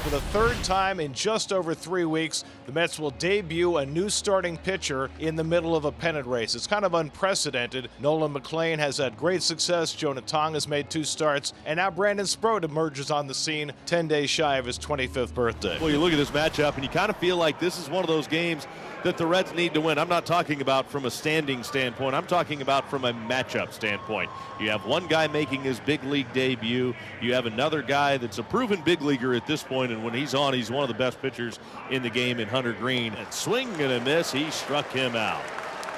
For the third time in just over 3 weeks, the Mets will debut a new starting pitcher in the middle of a pennant race. It's kind of unprecedented. Nolan McLean has had great success. Jonah Tong has made 2 starts. And now Brandon Sproat emerges on the scene 10 days shy of his 25th birthday. Well, you look at this matchup and you kind of feel like this is one of those games that the Reds need to win. I'm not talking about from a standing standpoint. I'm talking about from a matchup standpoint. You have one guy making his big league debut. You have another guy that's a proven big leaguer at this point, and when he's on, he's one of the best pitchers in the game in Hunter Greene. And swing and a miss, he struck him out.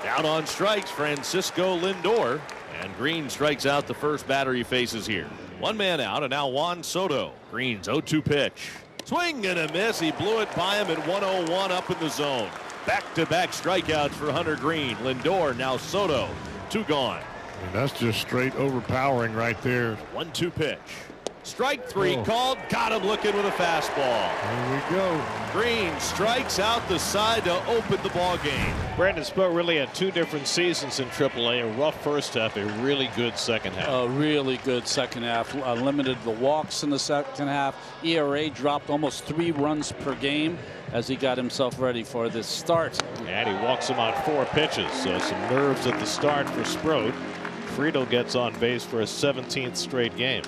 Down on strikes, Francisco Lindor, and Greene strikes out the first batter he faces here. One man out, and now Juan Soto. Greene's 0-2 pitch. Swing and a miss, he blew it by him at 101 up in the zone. Back-to-back strikeouts for Hunter Greene. Lindor, now Soto. 2 gone. And that's just straight overpowering right there. 1-2 pitch. Strike 3 called. Got him looking with a fastball. There we go. Greene strikes out the side to open the ball game. Brandon Sproat really had 2 different seasons in AAA. A rough first half, a really good second half. A really good second half. Limited the walks in the second half. ERA dropped almost 3 runs per game as he got himself ready for this start. And he walks him on 4 pitches. So some nerves at the start for Sproat. Friedel gets on base for a 17th straight game.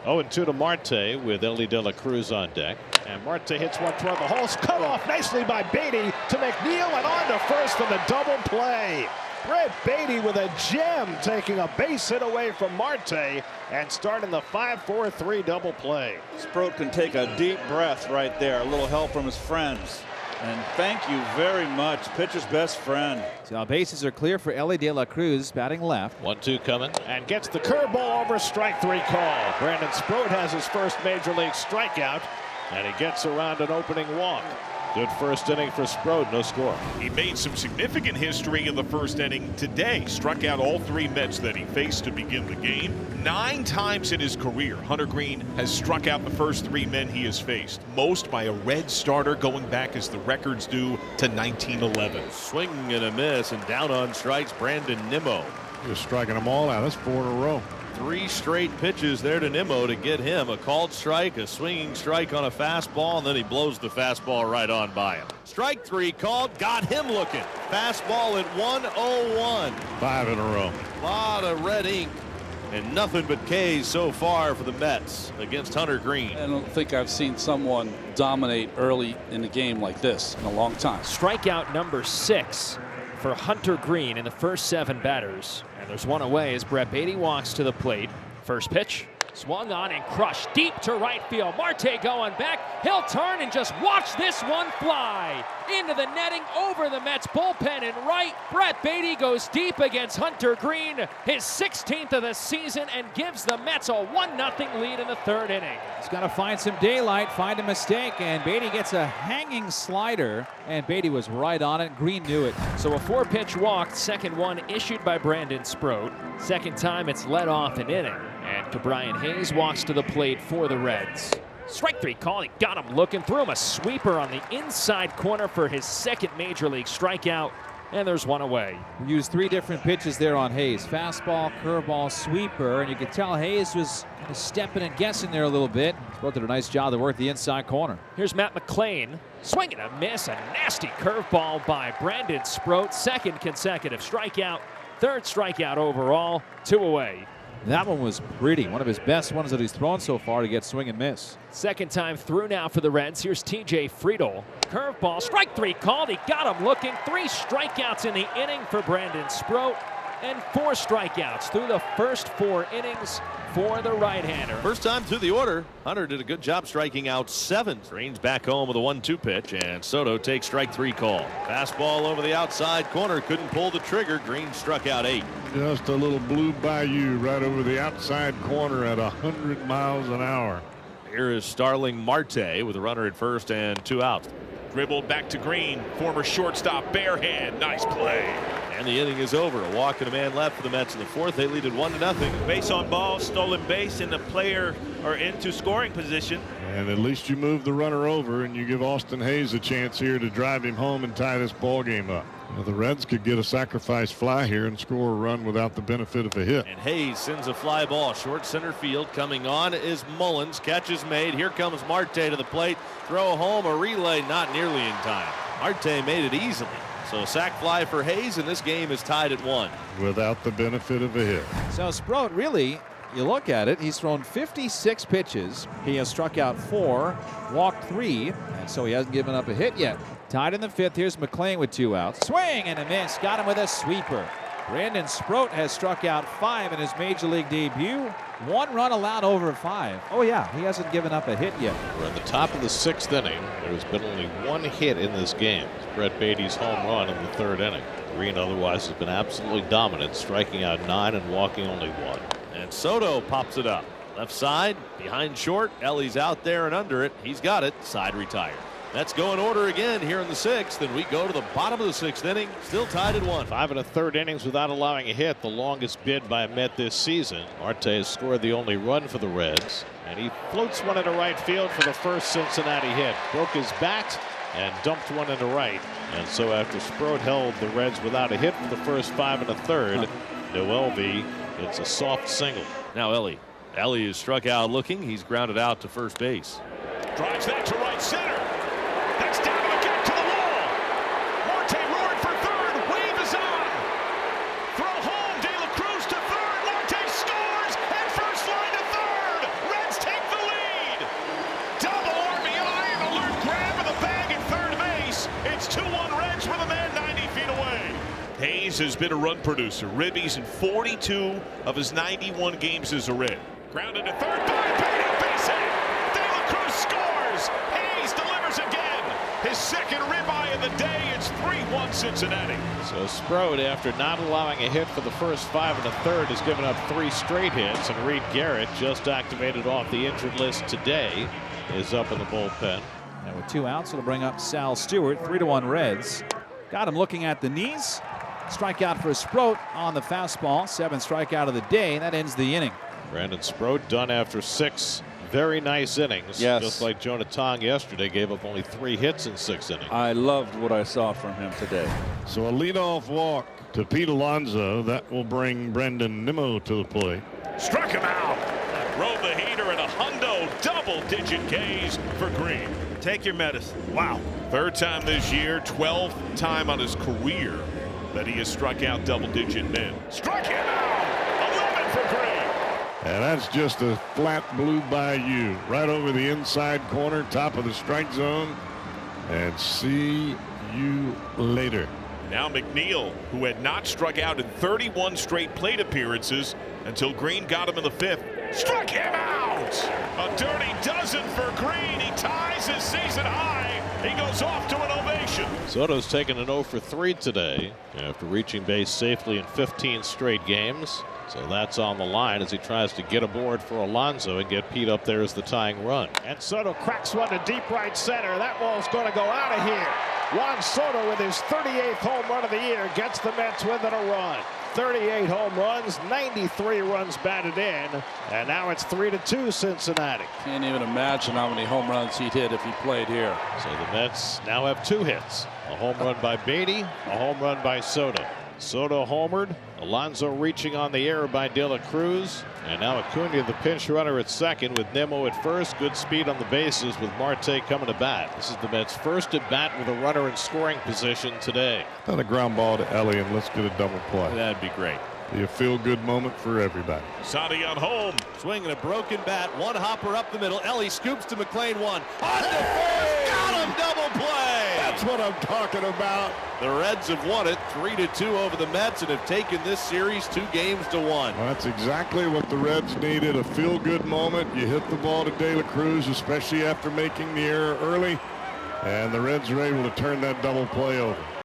0-2 to Marte with Ellie De La Cruz on deck. And Marte hits one toward the hole. Cut off nicely by Baty to McNeil and on to first for the double play. Brett Baty with a gem, taking a base hit away from Marte and starting the 5-4-3 double play. Sproat can take a deep breath right there. A little help from his friends. And thank you very much, pitcher's best friend. So now bases are clear for Ellie De La Cruz, batting left. 1-2 coming, and gets the curveball over, strike 3 call. Brandon Sproat has his first major league strikeout, and he gets around an opening walk. Good first inning for Sproat, no score. He made some significant history in the first inning today. Struck out all 3 Mets that he faced to begin the game. 9 times in his career, Hunter Greene has struck out the first 3 men he has faced. Most by a Red starter going back as the records do to 1911. Swing and a miss, and down on strikes, Brandon Nimmo. Just striking them all out. That's 4 in a row. 3 straight pitches there to Nimmo to get him a called strike, a swinging strike on a fastball, and then he blows the fastball right on by him. Strike 3 called, got him looking. Fastball at 101. 5 in a row. A lot of red ink and nothing but K's so far for the Mets against Hunter Greene. I don't think I've seen someone dominate early in the game like this in a long time. Strikeout number 6 for Hunter Greene in the first 7 batters. And there's one away as Brett Baty walks to the plate. First pitch, swung on and crushed deep to right field. Marte going back. He'll turn and just watch this one fly into the netting over the Mets bullpen and right. Brett Baty goes deep against Hunter Greene, his 16th of the season, and gives the Mets a 1-0 lead in the 3rd inning. He's got to find some daylight, find a mistake, and Baty gets a hanging slider, and Baty was right on it. Greene knew it. So a 4-pitch walk, second one issued by Brandon Sproat. Second time it's led off an inning. And Cabrian Hayes walks to the plate for the Reds. Strike 3 call, he got him looking, threw him a sweeper on the inside corner for his 2nd major league strikeout. And there's one away. We used 3 different pitches there on Hayes. Fastball, curveball, sweeper, and you could tell Hayes was kind of stepping and guessing there a little bit. Sproat did a nice job to work the inside corner. Here's Matt McLean, swing and a miss, a nasty curveball by Brandon Sproat. 2nd consecutive strikeout, 3rd strikeout overall, 2 away. That one was pretty. One of his best ones that he's thrown so far to get swing and miss. 2nd time through now for the Reds. Here's TJ Friedel. Curveball, strike 3 called. He got him looking. 3 strikeouts in the inning for Brandon Sproat, and 4 strikeouts through the first 4 innings for the right-hander. First time through the order, Hunter did a good job striking out 7. Greene's back home with a 1-2 pitch, and Soto takes strike 3 call. Fastball over the outside corner, couldn't pull the trigger. Greene struck out 8. Just a little blue bayou right over the outside corner at 100 miles an hour. Here is Starling Marte with a runner at first and 2 outs. Dribbled back to Greene, former shortstop, bare hand, nice play. And the inning is over. A walk and a man left for the Mets in the 4th. They lead it 1-0. Base on ball, stolen base, and the player or into scoring position. And at least you move the runner over and you give Austin Hayes a chance here to drive him home and tie this ball game up. Well, the Reds could get a sacrifice fly here and score a run without the benefit of a hit. And Hayes sends a fly ball short center field. Coming on is Mullins. Catch is made. Here comes Marte to the plate. Throw home, a relay not nearly in time. Marte made it easily. So sac fly for Hayes, and this game is tied at 1. Without the benefit of a hit. So Sproat, really, you look at it, he's thrown 56 pitches. He has struck out 4, walked 3, and so he hasn't given up a hit yet. Tied in the 5th. Here's McLean with 2 outs. Swing and a miss. Got him with a sweeper. Brandon Sproat has struck out 5 in his major league debut. 1 run allowed over 5. Oh yeah, he hasn't given up a hit yet. We're in the top of the 6th inning. There's been only 1 hit in this game. It's Brett Baty's home run in the 3rd inning. Greene otherwise has been absolutely dominant, striking out 9 and walking only 1. And Soto pops it up. Left side, behind short. Ellie's out there and under it. He's got it. Side retired. Let's go in order again here in the 6th, and we go to the bottom of the 6th inning, still tied at 1. 5 1/3 innings without allowing a hit, the longest bid by a Met this season. Marte has scored the only run for the Reds, and he floats one into right field for the first Cincinnati hit. Broke his bat and dumped one into right. And so after Sproat held the Reds without a hit for the first 5 1/3, Noelvi, it's a soft single. Now Ellie is struck out looking. He's grounded out to first base. Drives that to right center. That's down to the gap to the wall. Marte roared for 3rd. Wave is on. Throw home. De La Cruz to 3rd. Marte scores. And first line to 3rd. Reds take the lead. Double RBI and alert grab of the bag at 3rd base. It's 2-1 Reds with a man 90 feet away. Hayes has been a run producer. Ribbies in 42 of his 91 games as a Red. Grounded to 3rd by Baty. Base hit. De La Cruz scores. Hayes delivers again. His 2nd ribeye of the day. It's 3-1 Cincinnati. So Sproat, after not allowing a hit for the first 5 1/3, has given up 3 straight hits, and Reed Garrett, just activated off the injured list today, is up in the bullpen. And with 2 outs, it'll bring up Sal Stewart. 3-1 Reds. Got him looking at the knees. Strikeout for Sproat on the fastball. 7th strikeout of the day. That ends the inning. Brandon Sproat done after 6 very nice innings. Yes. Just like Jonah Tong yesterday, gave up only 3 hits in 6 innings. I loved what I saw from him today. So a leadoff walk to Pete Alonso. That will bring Brendan Nimmo to the plate. Struck him out. Rode the heater and a hundo double-digit Ks for Greene. Take your medicine. Wow. 3rd time this year, 12th time on his career that he has struck out double-digit men. Struck him out. 11 for Greene. And that's just a flat blue bayou right over the inside corner, top of the strike zone. And see you later. Now McNeil, who had not struck out in 31 straight plate appearances until Greene got him in the 5th, struck him out. A dirty dozen for Greene. He ties his season high. He goes off to an ovation. Soto's taken an 0 for 3 today after reaching base safely in 15 straight games. So that's on the line as he tries to get aboard for Alonso and get Pete up there as the tying run. And Soto cracks one to deep right center. That ball's going to go out of here. Juan Soto with his 38th home run of the year gets the Mets within a run. 38 home runs, 93 runs batted in, and now it's 3-2 Cincinnati. Can't even imagine how many home runs he'd hit if he played here. So the Mets now have 2 hits. A home run by Baty, a home run by Soto. Soto homered, Alonso reaching on the error by De La Cruz, and now Acuna the pinch runner at second with Nimmo at first. Good speed on the bases with Marte coming to bat. This is the Mets' first at bat with a runner in scoring position today. On a ground ball to Ellie, and let's get a double play. That'd be great. Be a feel-good moment for everybody. Sadi on home. Swinging a broken bat. One hopper up the middle. Ellie scoops to McLean. One on the first. Got him. Double play. That's what I'm talking about. The Reds have won it 3-2 over the Mets and have taken this series 2 games to 1. Well, that's exactly what the Reds needed. A feel-good moment. You hit the ball to De La Cruz, especially after making the error early, and the Reds are able to turn that double play over.